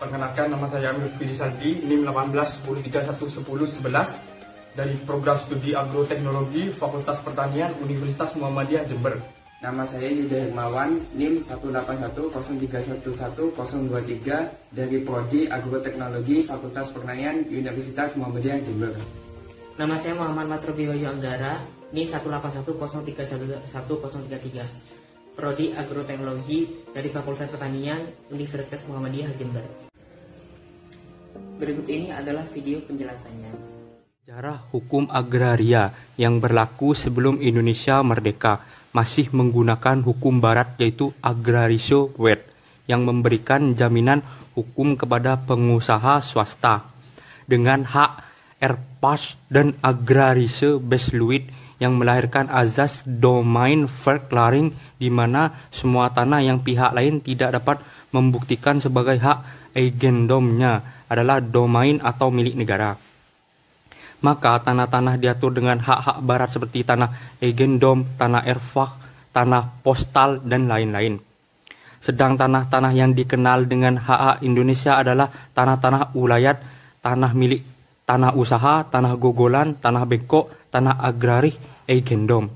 Perkenalkan, nama saya Lutfi Saldi, NIM 18-103-111 dari Program Studi Agroteknologi Fakultas Pertanian Universitas Muhammadiyah Jember. Nama saya Yuda Hermawan, NIM 181-0311-023 dari Prodi Agroteknologi Fakultas Pertanian Universitas Muhammadiyah Jember. Nama saya Muhammad Masrobi Wahyu Anggara, NIM 181-0311-033 Prodi Agroteknologi dari Fakultas Pertanian Universitas Muhammadiyah Jember. Berikut ini adalah video penjelasannya. Sejarah hukum agraria yang berlaku sebelum Indonesia merdeka masih menggunakan hukum barat, yaitu agrarische wet, yang memberikan jaminan hukum kepada pengusaha swasta dengan hak erfpacht dan agrarische besluit yang melahirkan azas domeinverklaring, di mana semua tanah yang pihak lain tidak dapat membuktikan sebagai hak eigendomnya adalah domain atau milik negara. Maka tanah-tanah diatur dengan hak-hak barat seperti tanah eigendom, tanah erfpacht, tanah postal, dan lain-lain. Sedang tanah-tanah yang dikenal dengan hak-hak Indonesia adalah tanah-tanah ulayat, tanah milik, tanah usaha, tanah gogolan, tanah bengkok, tanah agraris, eigendom.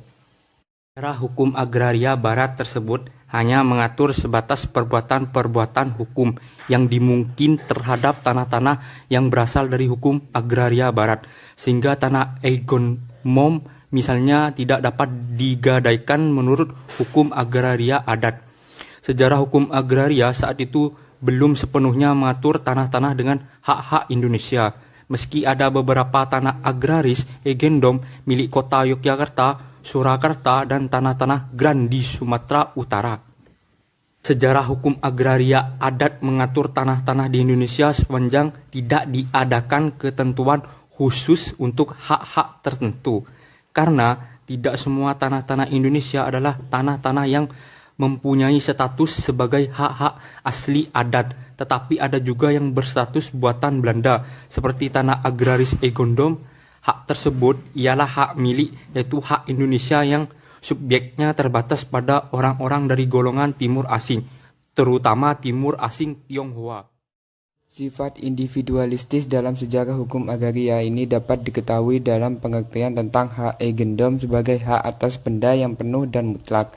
Cara hukum agraria barat tersebut hanya mengatur sebatas perbuatan-perbuatan hukum yang dimungkin terhadap tanah-tanah yang berasal dari hukum agraria barat, sehingga tanah eigendom misalnya tidak dapat digadaikan menurut hukum agraria adat. Sejarah hukum agraria saat itu belum sepenuhnya mengatur tanah-tanah dengan hak-hak Indonesia, meski ada beberapa tanah agraris eigendom milik kota Yogyakarta, Surakarta, dan tanah-tanah Grand di Sumatera Utara. Sejarah hukum agraria adat mengatur tanah-tanah di Indonesia sepanjang tidak diadakan ketentuan khusus untuk hak-hak tertentu, karena tidak semua tanah-tanah Indonesia adalah tanah-tanah yang mempunyai status sebagai hak-hak asli adat, tetapi ada juga yang berstatus buatan Belanda, seperti tanah agraris eigendom. Hak tersebut ialah hak milik, yaitu hak Indonesia yang subjeknya terbatas pada orang-orang dari golongan timur asing, terutama timur asing Tionghoa. Sifat individualistis dalam sejarah hukum agraria ini dapat diketahui dalam pengertian tentang hak eigendom sebagai hak atas benda yang penuh dan mutlak.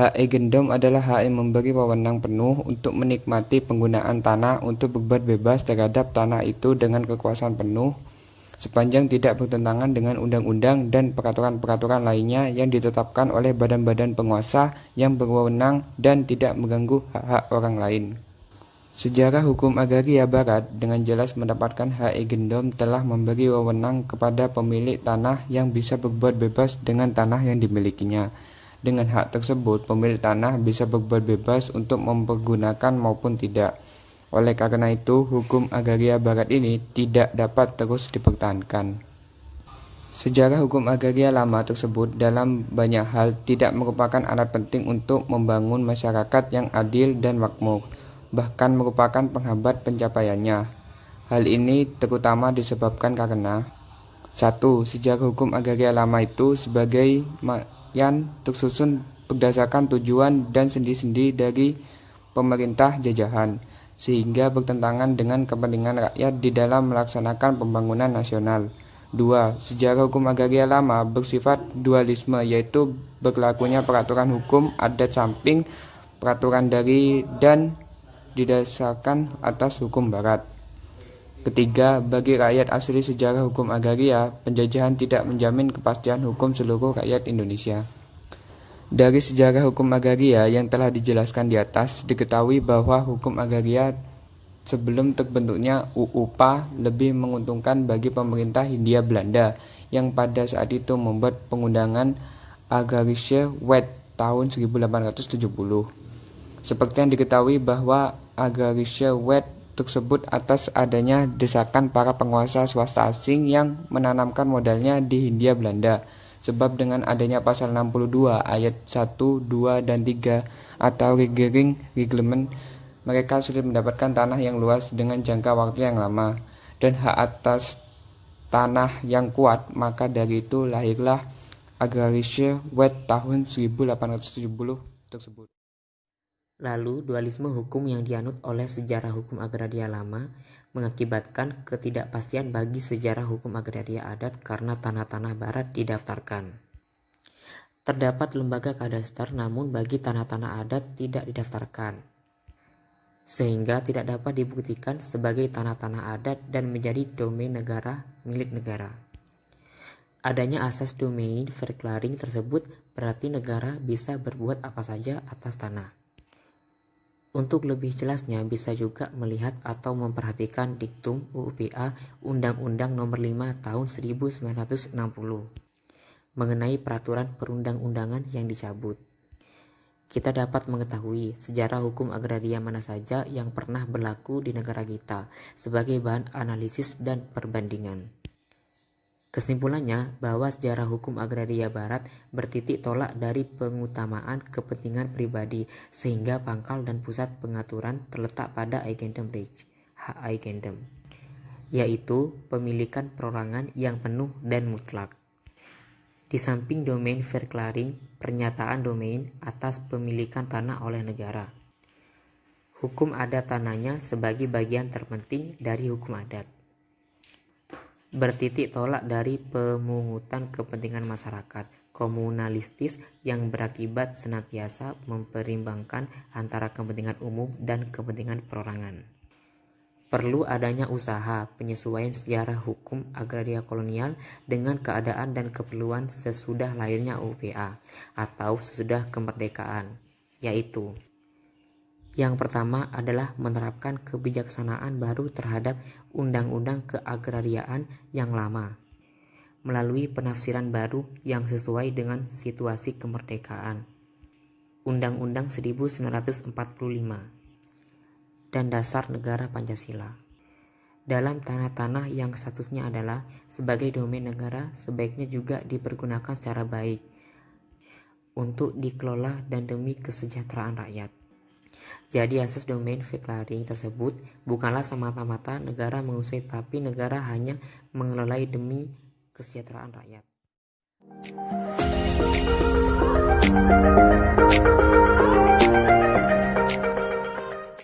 Hak eigendom adalah hak yang memberi wewenang penuh untuk menikmati penggunaan tanah untuk berbuat bebas terhadap tanah itu dengan kekuasaan penuh, sepanjang tidak bertentangan dengan undang-undang dan peraturan-peraturan lainnya yang ditetapkan oleh badan-badan penguasa yang berwenang dan tidak mengganggu hak-hak orang lain. Sejarah hukum agraria barat dengan jelas mendapatkan hak eigendom telah memberi wewenang kepada pemilik tanah yang bisa berbuat bebas dengan tanah yang dimilikinya. Dengan hak tersebut, pemilik tanah bisa berbuat bebas untuk mempergunakan maupun tidak. Oleh karena itu, hukum agraria barat ini tidak dapat terus dipertahankan. Sejarah hukum agraria lama tersebut dalam banyak hal tidak merupakan alat penting untuk membangun masyarakat yang adil dan makmur, bahkan merupakan penghambat pencapaiannya. Hal ini terutama disebabkan karena 1. Sejarah hukum agraria lama itu sebagai yang tersusun berdasarkan tujuan dan sendi-sendi dari pemerintah jajahan, sehingga bertentangan dengan kepentingan rakyat di dalam melaksanakan pembangunan nasional. 2. Sejarah hukum agraria lama bersifat dualisme, yaitu berlakunya peraturan hukum adat samping peraturan dari dan didasarkan atas hukum barat. Ketiga, bagi rakyat asli sejarah hukum agraria, penjajahan tidak menjamin kepastian hukum seluruh rakyat Indonesia. Dari sejarah hukum agraria yang telah dijelaskan di atas, diketahui bahwa hukum agraria sebelum terbentuknya UUPA lebih menguntungkan bagi pemerintah Hindia Belanda yang pada saat itu membuat pengundangan Agrarische Wet tahun 1870. Seperti yang diketahui bahwa Agrarische Wet tersebut atas adanya desakan para penguasa swasta asing yang menanamkan modalnya di Hindia Belanda. Sebab dengan adanya pasal 62 ayat 1, 2, dan 3 atau Regering mereka sulit mendapatkan tanah yang luas dengan jangka waktu yang lama dan hak atas tanah yang kuat. Maka dari itu lahirlah Agrarische Wet tahun 1870 tersebut. Lalu, dualisme hukum yang dianut oleh sejarah hukum agraria lama mengakibatkan ketidakpastian bagi sejarah hukum agraria adat karena tanah-tanah barat didaftarkan. Terdapat lembaga kadastar, namun bagi tanah-tanah adat tidak didaftarkan, sehingga tidak dapat dibuktikan sebagai tanah-tanah adat dan menjadi domain negara milik negara. Adanya asas domain verklaring tersebut berarti negara bisa berbuat apa saja atas tanah. Untuk lebih jelasnya bisa juga melihat atau memperhatikan diktum UUPA Undang-Undang Nomor 5 Tahun 1960 mengenai peraturan perundang-undangan yang dicabut. Kita dapat mengetahui sejarah hukum agraria mana saja yang pernah berlaku di negara kita sebagai bahan analisis dan perbandingan. Kesimpulannya bahwa sejarah hukum agraria barat bertitik tolak dari pengutamaan kepentingan pribadi sehingga pangkal dan pusat pengaturan terletak pada Eigendom Recht, hak Eigendom, yaitu pemilikan perorangan yang penuh dan mutlak. Di samping domain verklaring, pernyataan domain atas pemilikan tanah oleh negara. Hukum adat tanahnya sebagai bagian terpenting dari hukum adat. Bertitik tolak dari pemungutan kepentingan masyarakat komunalistis yang berakibat senantiasa memperimbangkan antara kepentingan umum dan kepentingan perorangan. Perlu adanya usaha penyesuaian sejarah hukum agraria kolonial dengan keadaan dan keperluan sesudah lahirnya UUPA atau sesudah kemerdekaan, yaitu: yang pertama adalah menerapkan kebijaksanaan baru terhadap undang-undang keagrariaan yang lama, melalui penafsiran baru yang sesuai dengan situasi kemerdekaan, Undang-Undang 1945, dan dasar negara Pancasila. Dalam tanah-tanah yang statusnya adalah sebagai domain negara, sebaiknya juga dipergunakan secara baik untuk dikelola dan demi kesejahteraan rakyat. Jadi asas domain verklaring tersebut bukanlah semata-mata negara menguasai, tapi negara hanya mengelolai demi kesejahteraan rakyat.